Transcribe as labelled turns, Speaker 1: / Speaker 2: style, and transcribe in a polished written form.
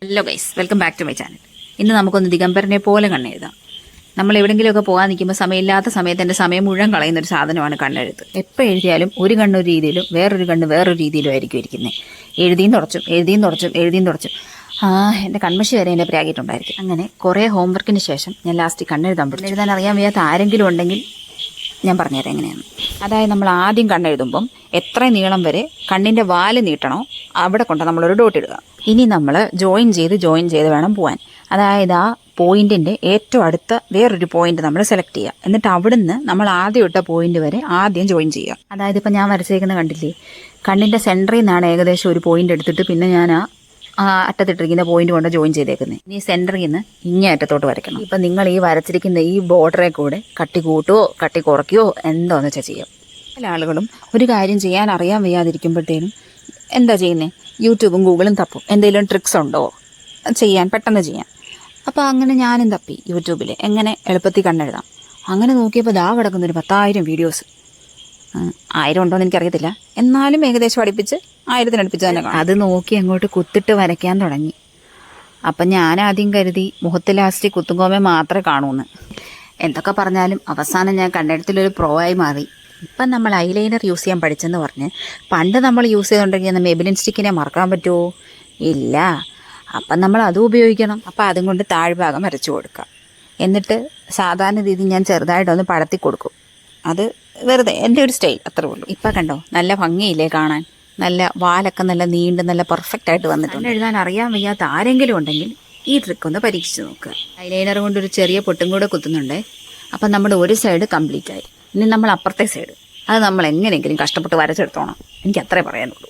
Speaker 1: Hello guys, welcome back to my channel. ഇന്ന് നമുക്കൊന്ന് ദിഗംബരനെ പോലെ കണ്ണെഴുതാം. നമ്മൾ എവിടെയെങ്കിലുമൊക്കെ പോകാൻ നിൽക്കുമ്പോൾ സമയമില്ലാത്ത സമയത്ത് എൻ്റെ സമയം മുഴുവൻ കളയുന്നൊരു സാധനമാണ് കണ്ണെഴുത്ത്. എപ്പോൾ എഴുതിയാലും ഒരു കണ്ണൊരു രീതിയിലും വേറൊരു കണ്ണ് വേറൊരു രീതിയിലും ആയിരിക്കും ഇരിക്കുന്നത്. എഴുതിയും തുടച്ചും എൻ്റെ കൺമഷി വരെ എൻ്റെ പ്രാഗിയിട്ടുണ്ടായിരിക്കും. അങ്ങനെ കുറേ ഹോംവർക്കിന് ശേഷം ഞാൻ ലാസ്റ്റ് കണ്ണെഴുതാൻ പറ്റും. എഴുതാൻ അറിയാൻ വയ്യാത്ത ആരെങ്കിലും ഉണ്ടെങ്കിൽ ഞാൻ പറഞ്ഞുതരാം എങ്ങനെയാണ്. അതായത് നമ്മൾ ആദ്യം കണ്ണെഴുതുമ്പം എത്ര നീളം വരെ കണ്ണിൻ്റെ വാല് നീട്ടണോ അവിടെ കൊണ്ട് നമ്മളൊരു ഡോട്ട് ഇടുക. ഇനി നമ്മൾ ജോയിൻ ചെയ്ത് വേണം പോകാൻ. അതായത് ആ പോയിന്റിൻ്റെ ഏറ്റവും അടുത്ത വേറൊരു പോയിന്റ് നമ്മൾ സെലക്ട് ചെയ്യുക. എന്നിട്ട് അവിടുന്ന് നമ്മൾ ആദ്യം ഇട്ട പോയിന്റ് വരെ ആദ്യം ജോയിൻ ചെയ്യുക. അതായത് ഇപ്പം ഞാൻ വരച്ചേക്കുന്ന കണ്ടില്ലേ, കണ്ണിൻ്റെ സെൻറ്ററിൽ നിന്നാണ് ഏകദേശം ഒരു പോയിന്റ് എടുത്തിട്ട് പിന്നെ ഞാൻ ആ അറ്റത്തിട്ടിരിക്കുന്ന പോയിന്റ് കൊണ്ട് ജോയിൻ ചെയ്തേക്കുന്നത്. ഇനി സെൻറ്ററിൽ നിന്ന് ഇങ്ങേ അറ്റത്തോട്ട് വരയ്ക്കണം. ഇപ്പം നിങ്ങൾ ഈ വരച്ചിരിക്കുന്ന ഈ ബോർഡറെ കൂടെ കട്ടി കൂട്ടുകയോ കട്ടി കുറയ്ക്കുകയോ എന്തോന്ന് വെച്ചാൽ ചെയ്യാം. പല ആളുകളും ഒരു കാര്യം ചെയ്യാൻ അറിയാൻ വയ്യാതിരിക്കുമ്പോഴത്തേനും എന്താ ചെയ്യുന്നത്, യൂട്യൂബും ഗൂഗിളും തപ്പും. എന്തെങ്കിലും ട്രിക്സ് ഉണ്ടോ ചെയ്യാൻ, പെട്ടെന്ന് ചെയ്യാൻ. അപ്പോൾ അങ്ങനെ ഞാനും തപ്പി യൂട്യൂബിൽ എങ്ങനെ എളുപ്പത്തിൽ കണ്ണെഴുതാം. അങ്ങനെ നോക്കിയപ്പോൾ ദാ കിടക്കുന്നൊരു 10,000 വീഡിയോസ്. 1000 ഉണ്ടോയെന്ന് എനിക്കറിയത്തില്ല, എന്നാലും ഏകദേശം അടുപ്പിച്ച് 1000 അടുപ്പിച്ച് തന്നെ കാണാം. അത് നോക്കി അങ്ങോട്ട് കുത്തിട്ട് വരയ്ക്കാൻ തുടങ്ങി. അപ്പം ഞാൻ ആദ്യം കരുതി മുഖത്ത് ലാസ്റ്റ് കുത്തുങ്കോമേ മാത്രമേ കാണൂന്ന്. എന്തൊക്കെ പറഞ്ഞാലും അവസാനം ഞാൻ കണ്ണെഴുത്തിലൊരു പ്രോ ആയി മാറി. ഇപ്പം നമ്മൾ ഐലൈനർ യൂസ് ചെയ്യാൻ പഠിച്ചെന്ന് പറഞ്ഞ് പണ്ട് നമ്മൾ യൂസ് ചെയ്തുകൊണ്ടിരിക്കുന്ന മെബിലിൻ സ്റ്റിക്കിനെ മറക്കാൻ പറ്റുമോ? ഇല്ല. അപ്പം നമ്മൾ അതും ഉപയോഗിക്കണം. അപ്പം അതും കൊണ്ട് താഴ്ഭാഗം വരച്ചു കൊടുക്കാം. എന്നിട്ട് സാധാരണ രീതി ഞാൻ ചെറുതായിട്ടൊന്ന് പടത്തി കൊടുക്കും. അത് വെറുതെ എൻ്റെ ഒരു സ്റ്റൈൽ, അത്രേ ഉള്ളൂ. ഇപ്പം കണ്ടോ, നല്ല ഭംഗിയില്ലേ കാണാൻ? നല്ല വാലൊക്കെ നല്ല നീണ്ട് നല്ല പെർഫെക്റ്റ് ആയിട്ട് വന്നിട്ടുണ്ട്. എഴുതാൻ അറിയാൻ വയ്യാത്ത ആരെങ്കിലും ഉണ്ടെങ്കിൽ ഈ ട്രിക്ക് ഒന്ന് പരീക്ഷിച്ച് നോക്കുക. ഐലൈനർ കൊണ്ട് ഒരു ചെറിയ പൊട്ടും കൂടെ കുത്തുന്നുണ്ട്. അപ്പം നമ്മുടെ ഒരു സൈഡ് കംപ്ലീറ്റ് ആയി. ഇനി നമ്മൾ അപ്പുറത്തെ സൈഡ് അത് നമ്മൾ എങ്ങനെയെങ്കിലും കഷ്ടപ്പെട്ട് വരച്ചെടുത്തോണം. എനിക്ക് അത്രേ പറയാനുള്ളൂ.